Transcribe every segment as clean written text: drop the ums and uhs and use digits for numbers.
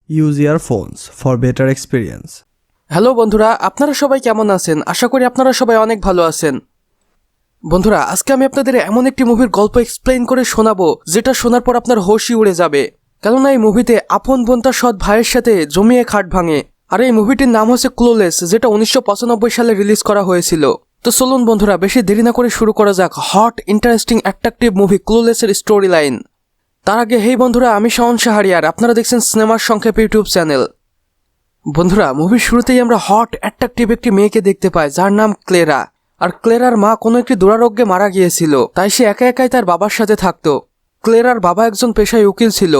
Use earphones for better experience. Hello বন্ধুরা, আপনারা সবাই কেমন আছেন? আশা করি আপনারা সবাই অনেক ভালো আছেন। বন্ধুরা, আজকে আমি আপনাদের এমন একটি মুভির গল্প এক্সপ্লেইন করে শোনাবো যেটা শোনার পর আপনার হোশই উড়ে যাবে। কেননা এই মুভিতে আপন বোন তার সৎ ভাইয়ের সাথে জমিয়ে খাট ভাঙে। আর এই মুভিটির নাম হচ্ছে ক্লুলেস, যেটা 1995 সালে রিলিজ করা হয়েছিল। তো চলুন বন্ধুরা, বেশি দেরি না করে শুরু করা যাক হট, ইন্টারেস্টিং, অ্যাট্রাকটিভ মুভি ক্লুলেসের স্টোরি লাইন। তার আগে হেই বন্ধুরা, আমি শাওন শাহরিয়ার, আপনারা দেখছেন সিনেমার সংক্ষেপ ইউটিউব চ্যানেল। বন্ধুরা, মুভির শুরুতেই আমরা হট, অ্যাট্রাকটিভ একটি মেয়েকে দেখতে পাই যার নাম ক্লেরা। আর ক্লেরার মা কোনো একটি দুরারোগ্যে মারা গিয়েছিল, তাই সে একা একাই তার বাবার সাথে থাকতো। ক্লেরার বাবা একজন পেশায় উকিল ছিল।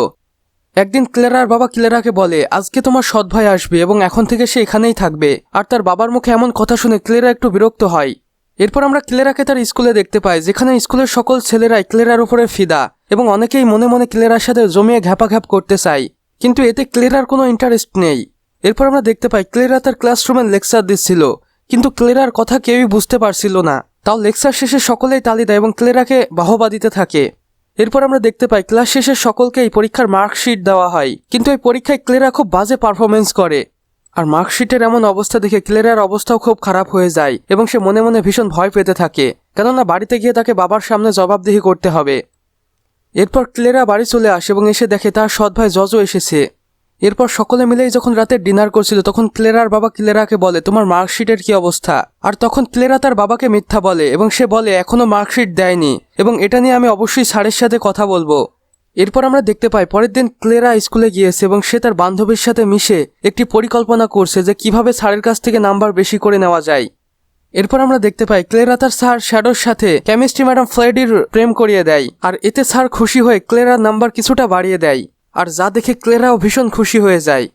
একদিন ক্লেরার বাবা ক্লেরাকে বলে, আজকে তোমার সৎ ভাই আসবে এবং এখন থেকে সে এখানেই থাকবে। আর তার বাবার মুখে এমন কথা শুনে ক্লেরা একটু বিরক্ত হয়। এরপর আমরা ক্লেরাকে তার স্কুলে দেখতে পাই, যেখানে স্কুলের সকল ছেলেরাই ক্লেরার উপরে ফিদা এবং অনেকেই মনে মনে ক্লেরার সাথে জমিয়ে ঘ্যাপাঘ্যাপ করতে চায়, কিন্তু এতে ক্লেরার কোনো ইন্টারেস্ট নেই। এরপর আমরা দেখতে পাই ক্লেরা তার ক্লাসরুমে লেকচার দিচ্ছিল, কিন্তু ক্লেরার কথা কেউই বুঝতে পারছিল না। তাও লেকচার শেষে সকলেই তালি দেয় এবং ক্লেরাকে বাহবা দিতে থাকে। এরপর আমরা দেখতে পাই ক্লাস শেষে সকলকেই পরীক্ষার মার্কশিট দেওয়া হয়, কিন্তু এই পরীক্ষায় ক্লেরা খুব বাজে পারফরমেন্স করে। আর মার্কশিটের এমন অবস্থা দেখে ক্লেরার অবস্থাও খুব খারাপ হয়ে যায় এবং সে মনে মনে ভীষণ ভয় পেতে থাকে, কেননা বাড়িতে গিয়ে তাকে বাবার সামনে জবাবদিহি করতে হবে। এরপর ক্লেরা বাড়ি চলে আসে এবং এসে দেখে তার সৎ ভাই জজও এসেছে। এরপর সকলে মিলেই যখন রাতে ডিনার করছিল, তখন ক্লেরার বাবা ক্লেরাকে বলে, তোমার মার্কশিটের কি অবস্থা? আর তখন ক্লেরা তার বাবাকে মিথ্যা বলে এবং সে বলে এখনো মার্কশিট দেয়নি এবং এটা নিয়ে আমি অবশ্যই স্যারের সাথে কথা বলবো। এরপর আমরা দেখতে পাই পরের দিন ক্লেরা স্কুলে গিয়েছে এবং সে তার বান্ধবীর সাথে মিশে একটি পরিকল্পনা করছে যে কিভাবে স্যারের কাছ থেকে নাম্বার বেশি করে নেওয়া যায়। এরপর আমরা দেখতে পাই ক্লেরা তার স্যার শ্যাডোর সাথে কেমিস্ট্রি ম্যাডাম ফ্লেডির প্রেম করিয়ে দেয়, আর এতে স্যার খুশি হয়ে ক্লেরার নাম্বার কিছুটা বাড়িয়ে দেয়, আর যা দেখে ক্লেরাও ভীষণ খুশি হয়ে যায়।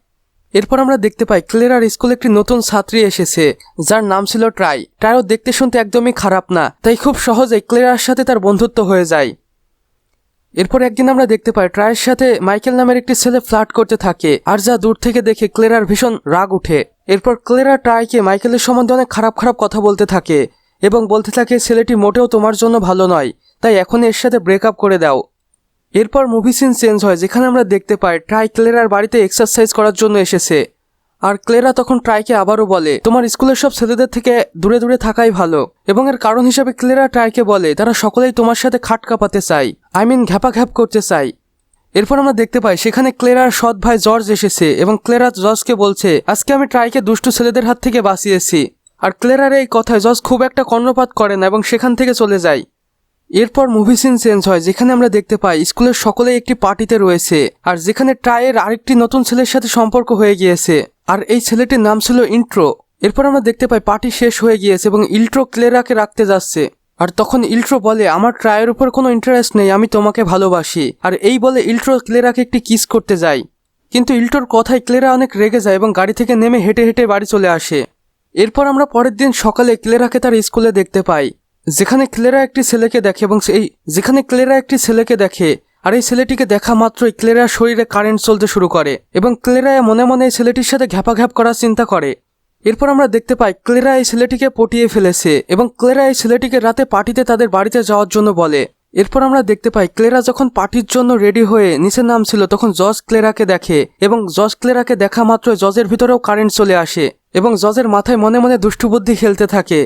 এরপর আমরা দেখতে পাই ক্লেরার স্কুলে একটি নতুন ছাত্রী এসেছে যার নাম ছিল ট্রাইও দেখতে শুনতে একদমই খারাপ না, তাই খুব সহজেই ক্লেরার সাথে তার বন্ধুত্ব হয়ে যায়। এরপর একদিন আমরা দেখতে পাই ট্রাইয়ের সাথে মাইকেল নামের একটি ছেলে ফ্লার্ট করতে থাকে, আর যা দূর থেকে দেখে ক্লেরার ভীষণ রাগ উঠে। এরপর ক্লেরা ট্রাইকে মাইকেলের সম্বন্ধে অনেক খারাপ খারাপ কথা বলতে থাকে এবং বলতে থাকে ছেলেটি মোটেও তোমার জন্য ভালো নয়, তাই এখনই এর সাথে ব্রেকআপ করে দাও। এরপর মুভি সিন চেঞ্জ হয়, যেখানে আমরা দেখতে পাই ট্রাই ক্লেরার বাড়িতে এক্সারসাইজ করার জন্য এসেছে। আর ক্লেরা তখন ট্রাইকে আবারও বলে, তোমার স্কুলের সব ছেলেদের থেকে দূরে দূরে থাকাই ভালো, এবং এর কারণ হিসেবে ক্লেরা ট্রাইকে বলে তারা সকলেই তোমার সাথে খাট কাঁপাতে চায়, ঘ্যাপাঘ্যাপ করতে চায়। এরপর আমরা দেখতে পাই সেখানে ক্লেরার সৎ ভাই জর্জ এসেছে এবং ক্লেরা জর্জকে বলছে, আজকে আমি ট্রাইকে দুষ্টু ছেলেদের হাত থেকে বাঁচিয়েছি। আর ক্লেরার এই কথায় জর্জ খুব একটা কর্ণপাত করে না এবং সেখান থেকে চলে যায়। এরপর মুভি সিন চেঞ্জ হয়, যেখানে আমরা দেখতে পাই স্কুলের সকলেই একটি পার্টিতে রয়েছে, আর যেখানে ট্রাইয়ের আরেকটি নতুন ছেলের সাথে সম্পর্ক হয়ে গিয়েছে, আর এই ছেলেটির নাম ছিল ইন্ট্রো। এরপর আমরা দেখতে পাই পার্টি শেষ হয়ে গিয়েছে এবং ইন্ট্রো ক্লেরাকে রাখতে যাচ্ছে, আর তখন ইন্ট্রো বলে, আমার ট্রাইয়ের উপর কোনো ইন্টারেস্ট নেই, আমি তোমাকে ভালোবাসি। আর এই বলে ইন্ট্রো ক্লেরাকে একটি কিস করতে যায়, কিন্তু ইন্ট্রোর কথায় ক্লেরা অনেক রেগে যায় এবং গাড়ি থেকে নেমে হেঁটে হেঁটে বাড়ি চলে আসে। এরপর আমরা পরের দিন সকালে ক্লেরাকে তার স্কুলে দেখতে পাই, যেখানে ক্লেরা একটি ছেলেকে দেখে আর এই ছেলেটিকে দেখা মাত্রই ক্লেরার শরীরে কারেন্ট চলতে শুরু করে এবং ক্লেরা মনে মনে এই ছেলেটির সাথে ঘ্যাপাঘ্যাপ করার চিন্তা করে। এরপর আমরা দেখতে পাই ক্লেরা এই ছেলেটিকে পটিয়ে ফেলেছে এবং ক্লেরা এই ছেলেটিকে রাতে পার্টিতে তাদের বাড়িতে যাওয়ার জন্য বলে। এরপর আমরা দেখতে পাই ক্লেরা যখন পার্টির জন্য রেডি হয়ে নিচে নামছিল, তখন জজ ক্লেরাকে দেখে এবং জজ ক্লেরাকে দেখা মাত্রই জজের ভিতরেও কারেন্ট চলে আসে এবং জজের মাথায় মনে মনে দুষ্টু বুদ্ধি খেলতে থাকে।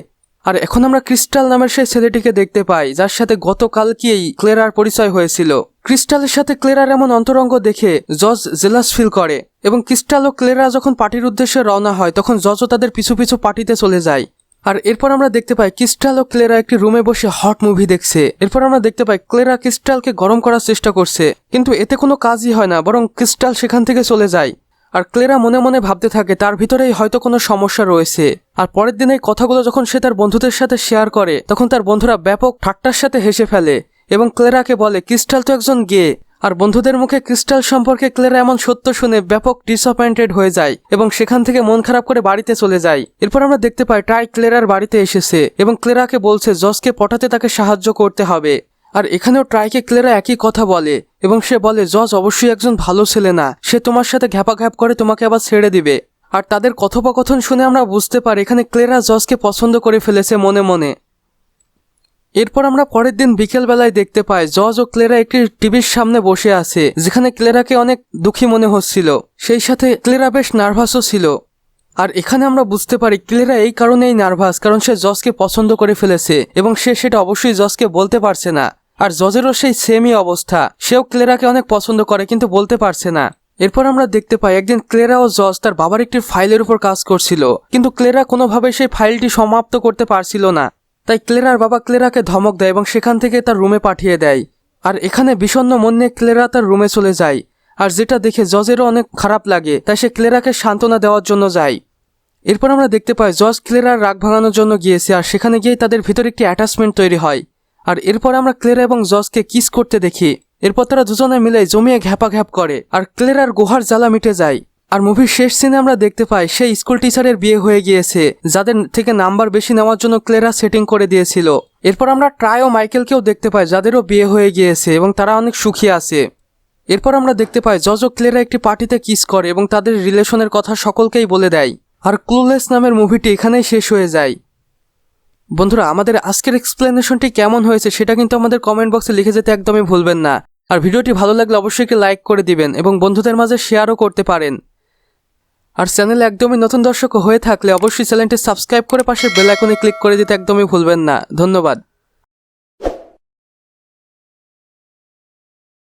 আর এখন আমরা ক্রিস্টাল নামের সেই ছেলেটিকে দেখতে পাই, যার সাথে গতকালকেই ক্লেরার পরিচয় হয়েছিল। ক্রিস্টালের সাথে ক্লেরার এমন অন্তরঙ্গ দেখে জজ জেলাস ফিল করে এবং ক্রিস্টাল ও ক্লেরা যখন পার্টির উদ্দেশ্যে রওনা হয়, তখন জজও তাদের পিছু পিছু পার্টিতে চলে যায়। আর এরপর আমরা দেখতে পাই ক্রিস্টাল ও ক্লেরা একটি রুমে বসে হট মুভি দেখছে। এরপর আমরা দেখতে পাই ক্লেরা ক্রিস্টালকে গরম করার চেষ্টা করছে, কিন্তু এতে কোনো কাজই হয় না, বরং ক্রিস্টাল সেখান থেকে চলে যায়। আর ক্লেরা মনে মনে ভাবতে থাকে তার ভিতরেই হয়তো কোনো সমস্যা রয়েছে। আর পরের দিন এই কথাগুলো যখন সে তার বন্ধুদের সাথে শেয়ার করে, তখন তার বন্ধুরা ব্যাপক ঠাট্টার সাথে হেসে ফেলে এবং ক্লেরাকে বলে, ক্রিস্টাল তো একজন গে। আর বন্ধুদের মুখে ক্রিস্টাল সম্পর্কে ক্লেরা এমন সত্য শুনে ব্যাপক ডিসঅ্যাপয়েন্টেড হয়ে যায় এবং সেখান থেকে মন খারাপ করে বাড়িতে চলে যায়। এরপর আমরা দেখতে পাই ট্রাই ক্লেরার বাড়িতে এসেছে এবং ক্লেরাকে বলছে জজকে পটাতে তাকে সাহায্য করতে হবে। আর এখানেও ট্রাইকে ক্লেরা একই কথা বলে এবং সে বলে, জজ অবশ্যই একজন ভালো ছেলে না, সে তোমার সাথে ঘ্যাপাঘ্যাপ করে তোমাকে আবার ছেড়ে দিবে। আর তাদের কথোপকথন শুনে আমরা বুঝতে পারি এখানে ক্লেরা জজকে পছন্দ করে ফেলেছে মনে মনে। এরপর আমরা পরের দিন বিকেলবেলায় দেখতে পাই জজ ও ক্লেরা একটি টিভির সামনে বসে আছে, যেখানে ক্লেরাকে অনেক দুঃখী মনে হচ্ছিল। সেই সাথে ক্লেরা বেশ নার্ভাসও ছিল। আর এখানে আমরা বুঝতে পারি ক্লেরা এই কারণেই নার্ভাস, কারণ সে জজকে পছন্দ করে ফেলেছে এবং সে সেটা অবশ্যই জজকে বলতে পারছে না। আর জজেরও সেই সেমই অবস্থা, সেও ক্লেরাকে অনেক পছন্দ করে কিন্তু বলতে পারছে না। এরপর আমরা দেখতে পাই একদিন ক্লেরা ও জজ তার বাবার একটি ফাইলের উপর কাজ করছিল, কিন্তু ক্লেরা কোনোভাবে সেই ফাইলটি সমাপ্ত করতে পারছিল না। তাই ক্লেরার বাবা ক্লেরাকে ধমক দেয় এবং সেখান থেকে তার রুমে পাঠিয়ে দেয়। আর এখানে বিষণ্ণ মন নিয়ে ক্লেরা তার রুমে চলে যায়, আর যেটা দেখে জজেরও অনেক খারাপ লাগে, তাই সে ক্লেরাকে সান্ত্বনা দেওয়ার জন্য যায়। এরপর আমরা দেখতে পাই জজ ক্লেরার রাগ ভাঙানোর জন্য গিয়েছে, আর সেখানে গিয়ে তাদের ভিতরে একটি অ্যাটাচমেন্ট তৈরি হয়। আর এরপর আমরা ক্লেরা এবং জজকে কিস করতে দেখি। এরপর তারা দুজনে মিলে জমিয়ে ঘ্যাপাঘ্যাপ করে, আর ক্লেরার গুহার জ্বালা মিটে যায়। আর মুভির শেষ সিনে আমরা দেখতে পাই সেই স্কুল টিচারের বিয়ে হয়ে গিয়েছে, যাদের থেকে নাম্বার বেশি নেওয়ার জন্য ক্লেরা সেটিং করে দিয়েছিল। এরপর আমরা ট্রাই ও মাইকেলকেও দেখতে পাই, যাদেরও বিয়ে হয়ে গিয়েছে এবং তারা অনেক সুখী আছে। এরপর আমরা দেখতে পাই জজ ও ক্লেরা একটি পার্টিতে কিস করে এবং তাদের রিলেশনের কথা সকলকেই বলে দেয়। আর ক্লুলেস নামের মুভিটি এখানেই শেষ হয়ে যায়। বন্ধুরা, আমাদের আজকের এক্সপ্লেনেশনটি কেমন হয়েছে সেটা কিন্তু আমাদের কমেন্ট বক্সে লিখে যেতে একদমই ভুলবেন না। আর ভিডিওটি ভালো লাগলে অবশ্যই একটি লাইক করে দিবেন এবং বন্ধুদের মাঝে শেয়ারও করতে পারেন। আর চ্যানেলে একদমই নতুন দর্শক হয়ে থাকলে অবশ্যই চ্যানেলটি সাবস্ক্রাইব করে পাশের বেল আইকনে ক্লিক করে দিতে একদমই ভুলবেন না। ধন্যবাদ।